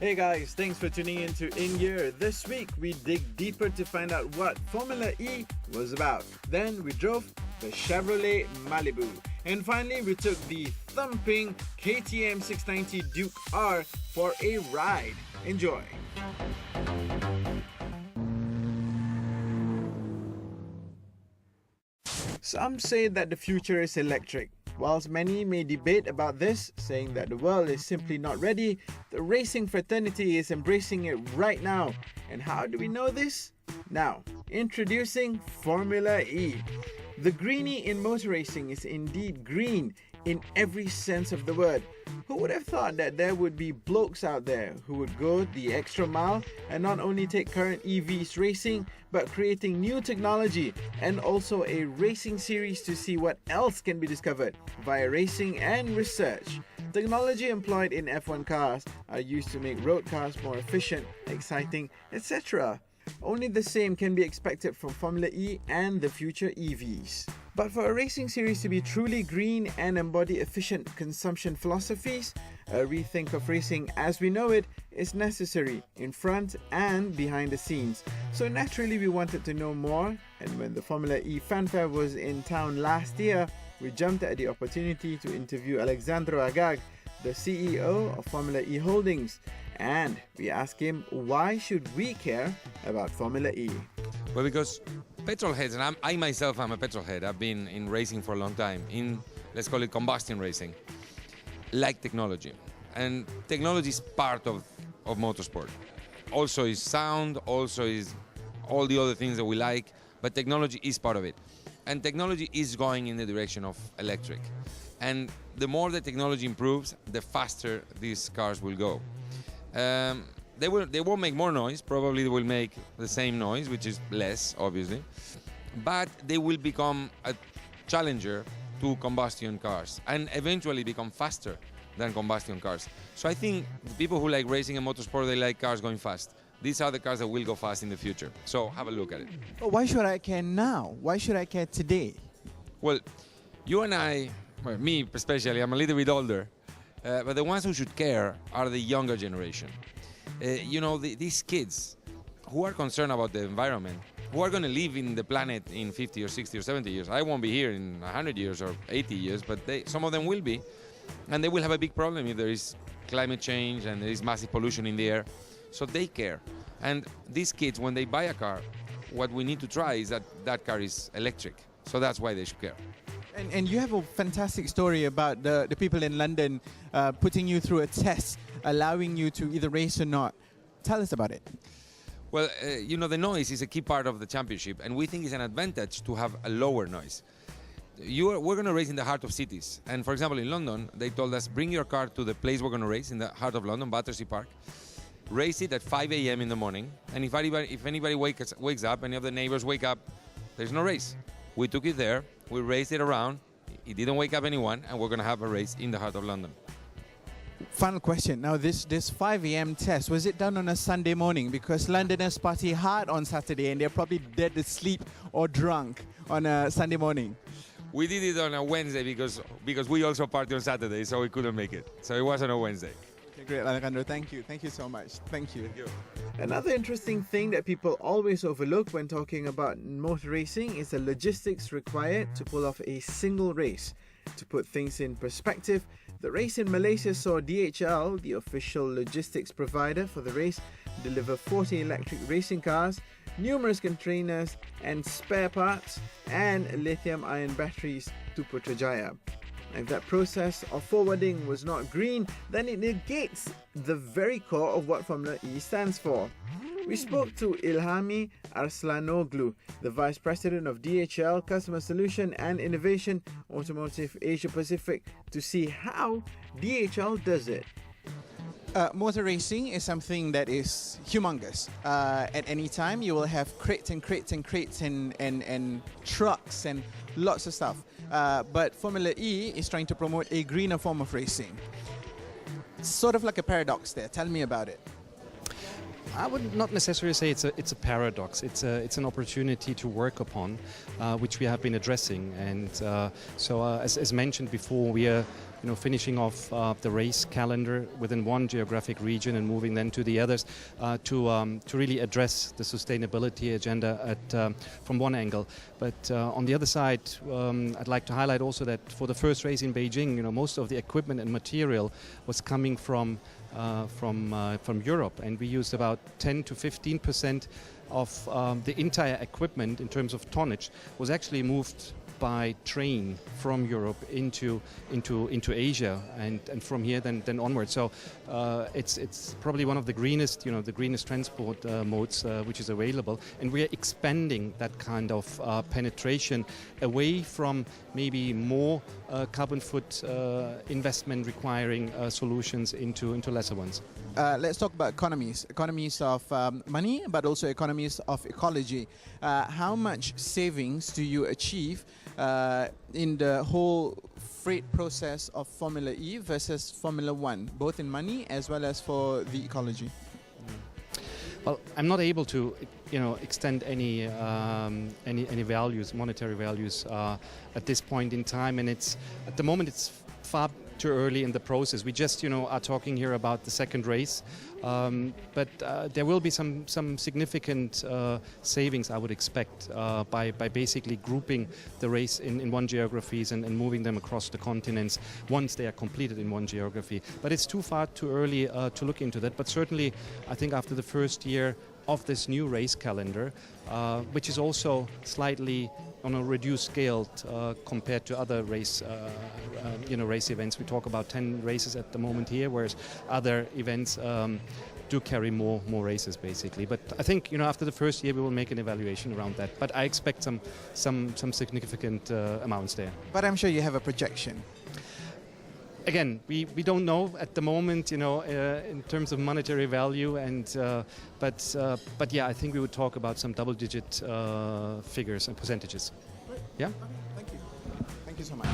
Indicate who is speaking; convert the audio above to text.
Speaker 1: Hey guys, thanks for tuning in to In Gear. This week we dig deeper to find out what Formula E was about. Then we drove the Chevrolet Malibu. And finally we took the thumping KTM 690 Duke R for a ride. Enjoy! Some say that the future is electric. Whilst many may debate about this, saying that the world is simply not ready, the racing fraternity is embracing it right now. And how do we know this? Now, introducing Formula E. The greenie in motor racing is indeed green in every sense of the word. Who would have thought that there would be blokes out there who would go the extra mile and not only take current EVs racing, but creating new technology and also a racing series to see what else can be discovered via racing and research. Technology employed in F1 cars are used to make road cars more efficient, exciting, etc. Only the same can be expected from Formula E and the future EVs. But for a racing series to be truly green and embody efficient consumption philosophies, a rethink of racing as we know it is necessary in front and behind the scenes. So naturally we wanted to know more, and when the Formula E fanfare was in town last year, we jumped at the opportunity to interview Alexandro Agag, the CEO of Formula E Holdings, and we asked him why should we care about Formula E.
Speaker 2: Well, because petrol heads, and I myself am a petrol head, I've been in racing for a long time, in, let's call it combustion racing, like technology. And technology is part of motorsport. Also is sound, also is all the other things that we like, but technology is part of it. And technology is going in the direction of electric. And the more the technology improves, the faster these cars will go. They won't make more noise, probably they will make the same noise, which is less, obviously, but they will become a challenger to combustion cars and eventually become faster than combustion cars. So I think the people who like racing and motorsport, they like cars going fast. These are the cars that will go fast in the future. So have a look at it.
Speaker 1: But why should I care now? Why should I care today?
Speaker 2: Well, you and I, well, me especially, I'm a little bit older, but the ones who should care are the younger generation. These kids who are concerned about the environment, who are going to live in the planet in 50 or 60 or 70 years. I won't be here in 100 years or 80 years, but some of them will be. And they will have a big problem if there is climate change and there is massive pollution in the air. So they care. And these kids, when they buy a car, what we need to try is that car is electric. So that's why they should care.
Speaker 1: And you have a fantastic story about the people in London putting you through a test, allowing you to either race or not. Tell us about it.
Speaker 2: Well, the noise is a key part of the championship, and we think it's an advantage to have a lower noise. We're going to race in the heart of cities. And for example, in London, they told us, bring your car to the place we're going to race, in the heart of London, Battersea Park. Race it at 5 a.m. in the morning. And if anybody wakes up, any of the neighbors wake up, there's no race. We took it there, we raced it around, it didn't wake up anyone, and we're going to have a race in the heart of London.
Speaker 1: Final question. Now, this 5 a.m. test, was it done on a Sunday morning? Because Londoners party hard on Saturday, and they're probably dead asleep or drunk on a Sunday morning.
Speaker 2: We did it on a Wednesday because we also party on Saturday, so we couldn't make it. So it was on a Wednesday.
Speaker 1: Okay, great, Alejandro. Thank you. Thank you so much. Thank you.
Speaker 2: Thank you.
Speaker 1: Another interesting thing that people always overlook when talking about motor racing is the logistics required to pull off a single race. To put things in perspective, the race in Malaysia saw DHL, the official logistics provider for the race, deliver 40 electric racing cars, numerous containers and spare parts, and lithium-ion batteries to Putrajaya. If that process of forwarding was not green, then it negates the very core of what Formula E stands for. We spoke to Ilhami Arslanoglu, the Vice President of DHL Customer Solution and Innovation Automotive Asia Pacific, to see how DHL does it. Motor racing is something that is humongous. At any time, you will have crates and crates and crates and trucks and lots of stuff. But Formula E is trying to promote a greener form of racing. Sort of like a paradox there. Tell me about it.
Speaker 3: I would not necessarily say it's a paradox. It's an opportunity to work upon, which we have been addressing. And as mentioned before, we are finishing off the race calendar within one geographic region and moving then to the others to really address the sustainability agenda from one angle. But on the other side, I'd like to highlight also that for the first race in Beijing, most of the equipment and material was coming from Europe, and we used about 10 to 15% of the entire equipment in terms of tonnage was actually moved by train from Europe into Asia, and from here then onwards. So it's probably one of the greenest transport modes which is available, and we are expanding that kind of penetration away from maybe more carbon foot investment requiring solutions into lesser ones.
Speaker 1: Let's talk about economies of money, but also economies of ecology. How much savings do you achieve in the whole freight process of Formula E versus Formula One, both in money as well as for the ecology?
Speaker 3: Well, I'm not able to, extend any values, monetary values, at this point in time, and at the moment it's far too early in the process. We just, are talking here about the second race, but there will be some significant savings, I would expect, by basically grouping the race in one geographies and moving them across the continents once they are completed in one geography. But it's too early to look into that. But certainly, I think after the first year of this new race calendar, which is also slightly on a reduced scale compared to other race events. We talk about 10 races at the moment here, whereas other events do carry more races basically. But I think after the first year we will make an evaluation around that. But I expect some significant amounts there.
Speaker 1: But I'm sure you have a projection.
Speaker 3: Again, we don't know at the moment, in terms of monetary value, and but yeah, I think we would talk about some double-digit figures and percentages.
Speaker 1: Great.
Speaker 3: Yeah.
Speaker 1: Okay, thank you. Thank you so much.